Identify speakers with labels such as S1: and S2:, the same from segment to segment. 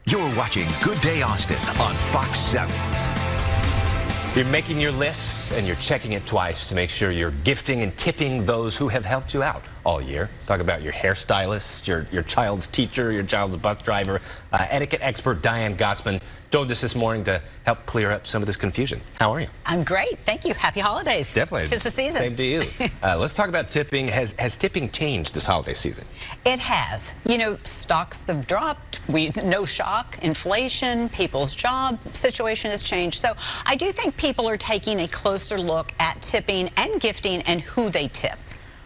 S1: You're watching Good Day Austin on Fox 7.
S2: You're making your lists and you're checking it twice to make sure you're gifting and tipping those who have helped you out all year. Talk about your hairstylist, your child's teacher, your child's bus driver. Etiquette expert Diane Gottsman joined us this morning to help clear up some of this confusion. How are you?
S3: I'm great. Thank you. Happy holidays.
S2: Definitely.
S3: 'Tis the season.
S2: Same to you. Let's talk about tipping. Has tipping changed this holiday season?
S3: It has. You know, stocks have dropped. No shock. Inflation, people's job situation has changed. So I do think people are taking a closer look at tipping and gifting and who they tip.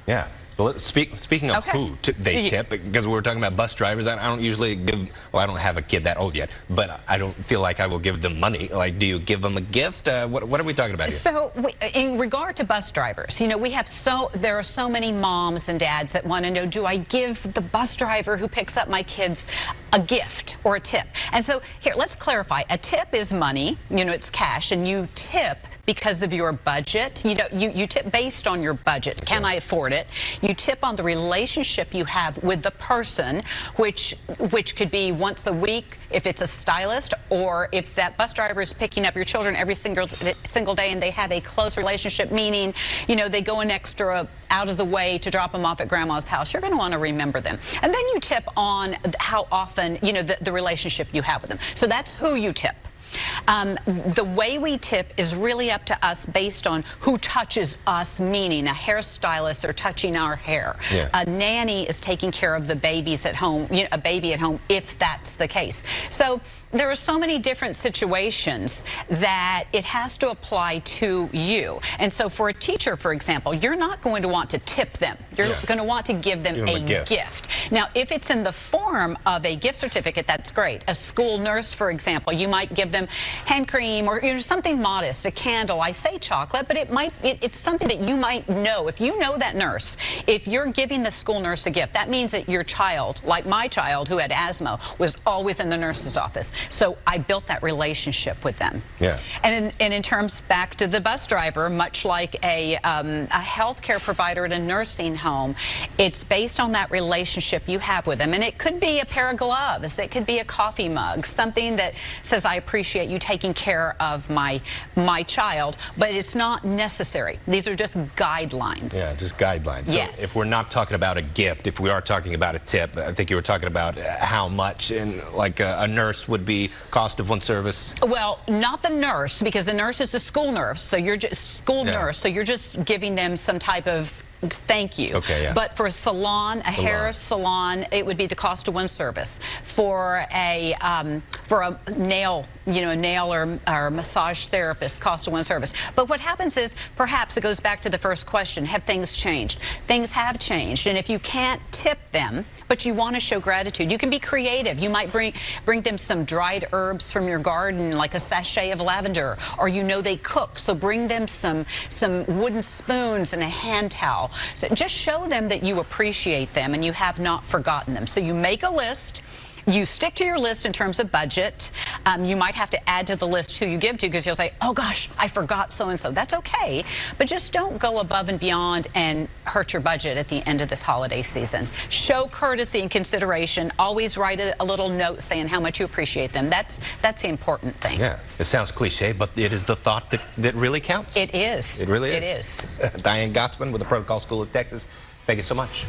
S2: Yeah. Well, speaking of who they tip, because we were talking about bus drivers, I don't usually give, well, I don't have a kid that old yet, but I don't feel like I will give them money. Like, do you give them a gift? What are we talking about here?
S3: So, in regard to bus drivers, you know, there are so many moms and dads that want to know, do I give the bus driver who picks up my kids a gift or a tip? And so, here, let's clarify. A tip is money, you know, it's cash, and you tip because of your budget. You know, you tip based on your budget. Okay. Can I afford it? You tip on the relationship you have with the person, which could be once a week if it's a stylist, or if that bus driver is picking up your children every single day and they have a close relationship, meaning, you know, they go an extra out of the way to drop them off at grandma's house. You're going to want to remember them. And then you tip on how often, you know, the relationship you have with them. So that's who you tip. The way we tip is really up to us based on who touches us, meaning a hairstylist or touching our hair. Yeah. A nanny is taking care of the babies at home, you know, a baby at home, if that's the case. So there are so many different situations that it has to apply to you. And so for a teacher, for example, you're not going to want to tip them. You're going to want to give them a gift. Now, if it's in the form of a gift certificate, that's great. A school nurse, for example, you might give them hand cream or, you know, something modest, a candle. I say chocolate, but it's something that you might know. If you know that nurse, if you're giving the school nurse a gift, that means that your child, like my child who had asthma, was always in the nurse's office. So I built that relationship with them. Yeah. And in terms back to the bus driver, much like a healthcare provider at a nursing home, it's based on that relationship you have with them. And it could be a pair of gloves, it could be a coffee mug, something that says, I appreciate you taking care of my child, but it's not necessary. These are just guidelines.
S2: Yeah, just guidelines. So
S3: yes.
S2: If we're not talking about a gift, if we are talking about a tip, I think you were talking about how much, and like a nurse would be cost of one service.
S3: Well, not the nurse, because the nurse is the school nurse, so you're just nurse, so you're just giving them some type of thank you. Okay, yeah. But for a salon, hair salon, it would be the cost of one service. For a nail, you know, a nail or massage therapist, cost of one service. But what happens is, perhaps it goes back to the first question, have things changed? Things have changed, and if you can't tip them, but you want to show gratitude, you can be creative. You might bring them some dried herbs from your garden, like a sachet of lavender, or you know they cook, so bring them some wooden spoons and a hand towel. So just show them that you appreciate them and you have not forgotten them. So you make a list. You stick to your list in terms of budget. You might have to add to the list who you give to, because you'll say, oh gosh, I forgot so-and-so. That's okay, but just don't go above and beyond and hurt your budget at the end of this holiday season. Show courtesy and consideration. Always write a little note saying how much you appreciate them. That's the important thing.
S2: Yeah, it sounds cliche, but it is the thought that really counts.
S3: It is.
S2: It really is.
S3: It is.
S2: Diane Gottsman with the Protocol School of Texas. Thank you so much.